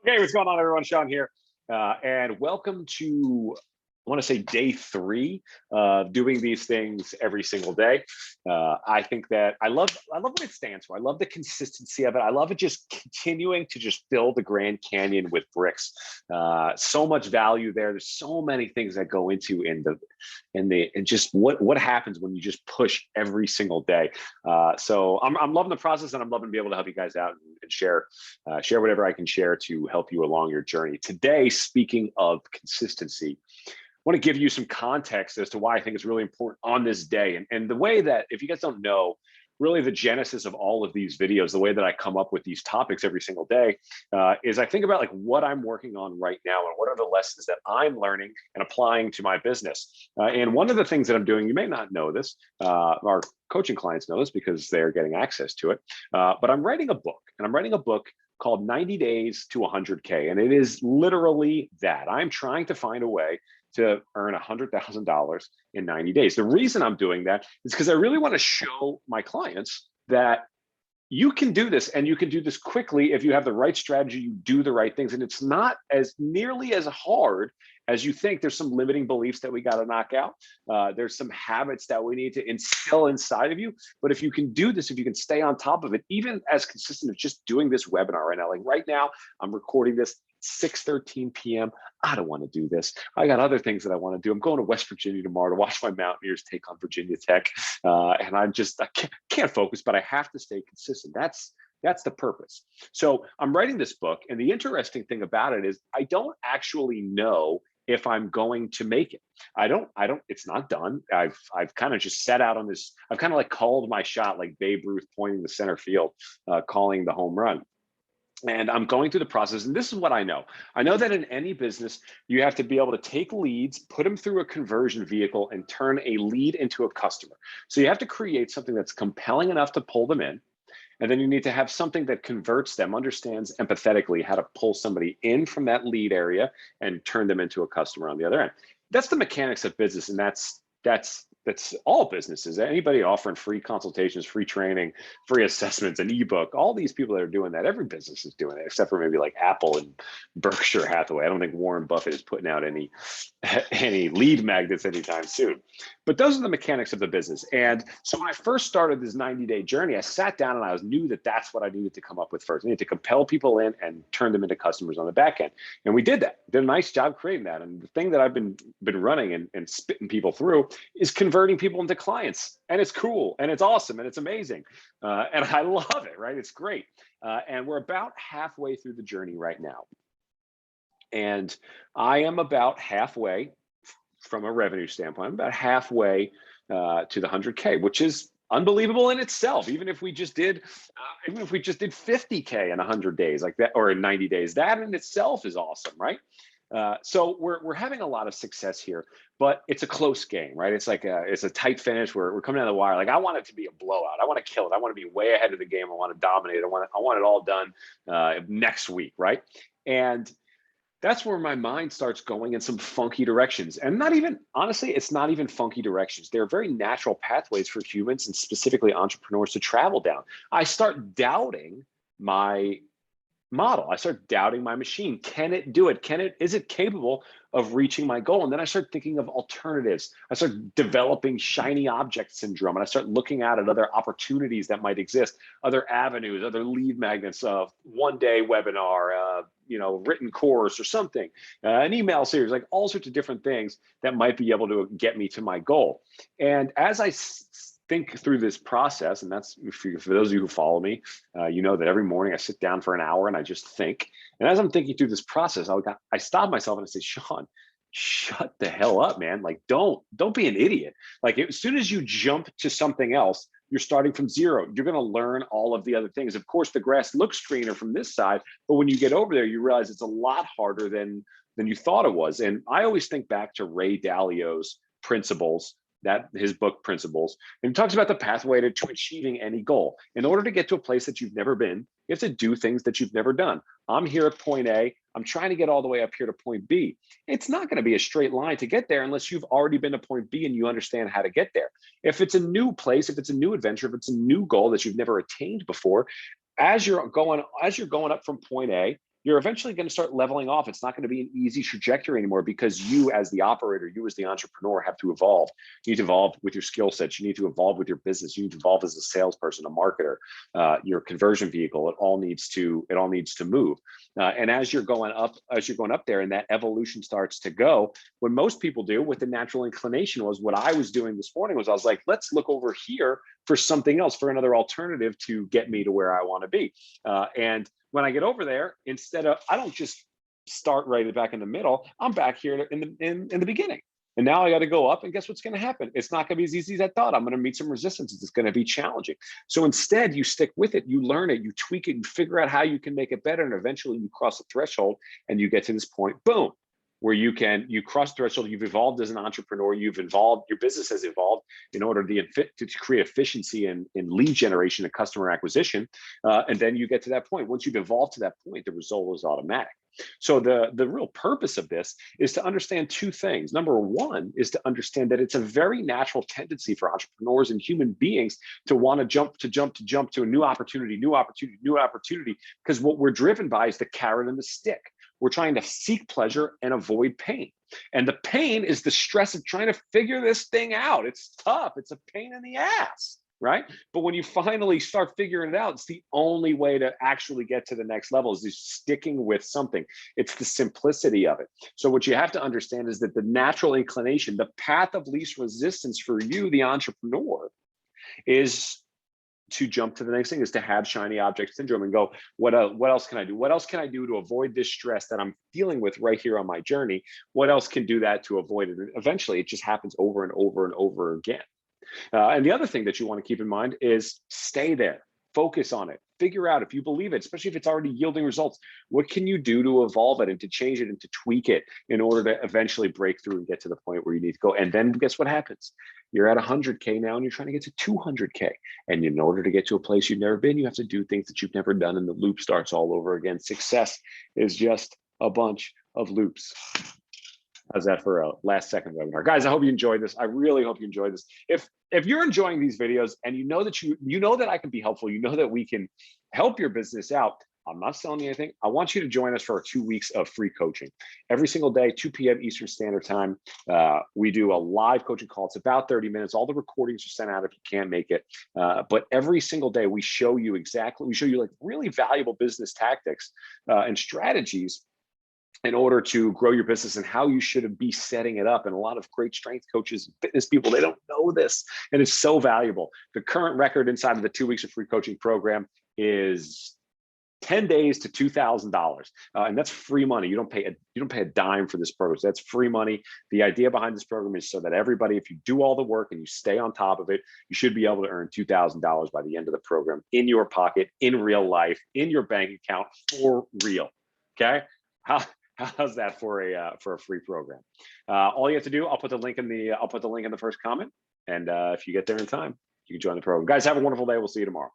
Okay, what's going on, everyone? Sean here, and welcome to, I want to say, day 3 of doing these things every single day. I think that I love what it stands for. I love the consistency of it. I love it just continuing to just fill the Grand Canyon with bricks. So much value there. There's so many things that go into and just what happens when you just push every single day. So I'm loving the process, and I'm loving to be able to help you guys out and share whatever I can share to help you along your journey. Today, speaking of consistency, I want to give you some context as to why I think it's really important on this day. And the way that, if you guys don't know, really the genesis of all of these videos, the way that I come up with these topics every single day, is I think about like what I'm working on right now and what are the lessons that I'm learning and applying to my business. And one of the things that I'm doing, you may not know this, our coaching clients know this because they're getting access to it, but I'm writing a book, and I'm writing a book called 90 Days to 100K. And it is literally that. I'm trying to find a way to earn $100,000 in 90 days. The reason I'm doing that is because I really want to show my clients that you can do this, and you can do this quickly if you have the right strategy, you do the right things. And it's not as nearly as hard as you think. There's some limiting beliefs that we got to knock out. There's some habits that we need to instill inside of you. But if you can do this, if you can stay on top of it, even as consistent as just doing this webinar right now, like right now, I'm recording this 6:13 p.m. I don't want to do this. I got other things that I want to do. I'm going to West Virginia tomorrow to watch my Mountaineers take on Virginia Tech. And I can't focus, but I have to stay consistent. That's the purpose. So I'm writing this book, and the interesting thing about it is I don't actually know if I'm going to make it. I don't, it's not done. I've kind of just set out on this. I've kind of like called my shot, like Babe Ruth pointing the center field, calling the home run. And I'm going through the process, and this is what I know. I know that in any business, you have to be able to take leads, put them through a conversion vehicle, and turn a lead into a customer. So you have to create something that's compelling enough to pull them in. And then you need to have something that converts them, understands empathetically how to pull somebody in from that lead area and turn them into a customer on the other end. That's the mechanics of business, and that's all businesses. Anybody offering free consultations, free training, free assessments, an ebook, all these people that are doing that, every business is doing it, except for maybe like Apple and Berkshire Hathaway. I don't think Warren Buffett is putting out any lead magnets anytime soon. But those are the mechanics of the business. And so when I first started this 90-day journey, I sat down and I knew that that's what I needed to come up with first. I needed to compel people in and turn them into customers on the back end. And we did that. Did a nice job creating that. And the thing that I've been running and spitting people through is converting people into clients. And it's cool, and it's awesome, and it's amazing. And I love it, right? It's great. And we're about halfway through the journey right now. And I am about halfway from a revenue standpoint. I'm about halfway to the 100K, which is unbelievable in itself. Even if we just did 50K in 100 days like that, or in 90 days, that in itself is awesome, right? So we're having a lot of success here, but it's a close game, right? It's like it's a tight finish. We're coming down the wire. Like, I want it to be a blowout. I want to kill it. I want to be way ahead of the game. I want to dominate. I want it all done next week, right? And that's where my mind starts going in some funky directions. And not even, honestly, it's not even funky directions. They're very natural pathways for humans, and specifically entrepreneurs, to travel down. I start doubting my model. I start doubting my machine. Can it do it? Is it capable of reaching my goal? And then I start thinking of alternatives. I start developing shiny object syndrome, and I start looking out at other opportunities that might exist, other avenues, other lead magnets, of one-day webinar, written course or something, an email series, like all sorts of different things that might be able to get me to my goal. And as I think through this process, and that's for those of you who follow me, you know that every morning I sit down for an hour and I just think. And as I'm thinking through this process, I stop myself and I say, Sean, shut the hell up, man. Like, don't be an idiot. Like, as soon as you jump to something else, you're starting from zero. You're going to learn all of the other things. Of course, the grass looks greener from this side, but when you get over there, you realize it's a lot harder than you thought it was. And I always think back to Ray Dalio's principles, that his book Principles, and he talks about the pathway to achieving any goal. In order to get to a place that you've never been, you have to do things that you've never done. I'm here at point A. I'm trying to get all the way up here to point B. It's not going to be a straight line to get there unless you've already been to point B and you understand how to get there. If it's a new place, if it's a new adventure, if it's a new goal that you've never attained before, as you're going up from point A, you're eventually going to start leveling off. It's not going to be an easy trajectory anymore because you as the operator, you as the entrepreneur have to evolve. You need to evolve with your skill sets. You need to evolve with your business. You need to evolve as a salesperson, a marketer, your conversion vehicle. It all needs to move. And as you're going up there and that evolution starts to go, what most people do with the natural inclination was what I was doing this morning was I was like, let's look over here for something else, for another alternative to get me to where I want to be. And when I get over there, I don't just start right back in the middle. I'm back here in the beginning. And now I got to go up, and guess what's going to happen? It's not going to be as easy as I thought. I'm going to meet some resistance. It's going to be challenging. So instead, you stick with it, you learn it, you tweak it, you figure out how you can make it better, and eventually you cross the threshold and you get to this point, boom, where you cross the threshold. You've evolved as an entrepreneur. You've evolved. Your business has evolved in order to create efficiency in lead generation and customer acquisition. And then you get to that point. Once you've evolved to that point, the result is automatic. So the real purpose of this is to understand two things. Number one is to understand that it's a very natural tendency for entrepreneurs and human beings to want to jump to a new opportunity, because what we're driven by is the carrot and the stick. We're trying to seek pleasure and avoid pain. And the pain is the stress of trying to figure this thing out. It's tough. It's a pain in the ass, right? But when you finally start figuring it out, it's the only way to actually get to the next level is just sticking with something. It's the simplicity of it. So what you have to understand is that the natural inclination, the path of least resistance for you, the entrepreneur, is to jump to the next thing, is to have shiny object syndrome and go, what else can I do? What else can I do to avoid this stress that I'm dealing with right here on my journey? What else can do that to avoid it? And eventually it just happens over and over and over again. And the other thing that you want to keep in mind is stay there, focus on it, figure out if you believe it, especially if it's already yielding results, what can you do to evolve it and to change it and to tweak it in order to eventually break through and get to the point where you need to go. And then guess what happens? You're at 100K now and you're trying to get to 200K. And in order to get to a place you've never been, you have to do things that you've never done, and the loop starts all over again. Success is just a bunch of loops. How's that for a last second webinar? Guys, I hope you enjoyed this. I really hope you enjoyed this. If you're enjoying these videos and you know that I can be helpful, you know that we can help your business out, I'm not selling you anything. I want you to join us for our 2 weeks of free coaching. Every single day, 2 p.m. Eastern Standard Time, we do a live coaching call. It's about 30 minutes. All the recordings are sent out if you can't make it. But every single day, we show you like really valuable business tactics and strategies in order to grow your business and how you should be setting it up. And a lot of great strength coaches and fitness people, they don't know this, and it's so valuable. The current record inside of the 2 weeks of free coaching program is 10 days to $2,000, and that's free money. You don't pay a dime for this program. So that's free money. The idea behind this program is so that everybody, if you do all the work and you stay on top of it, you should be able to earn $2,000 by the end of the program in your pocket, in real life, in your bank account, for real. Okay. How's that for a free program? All you have to do, I'll put the link in the first comment, and if you get there in time, you can join the program. Guys, have a wonderful day. We'll see you tomorrow.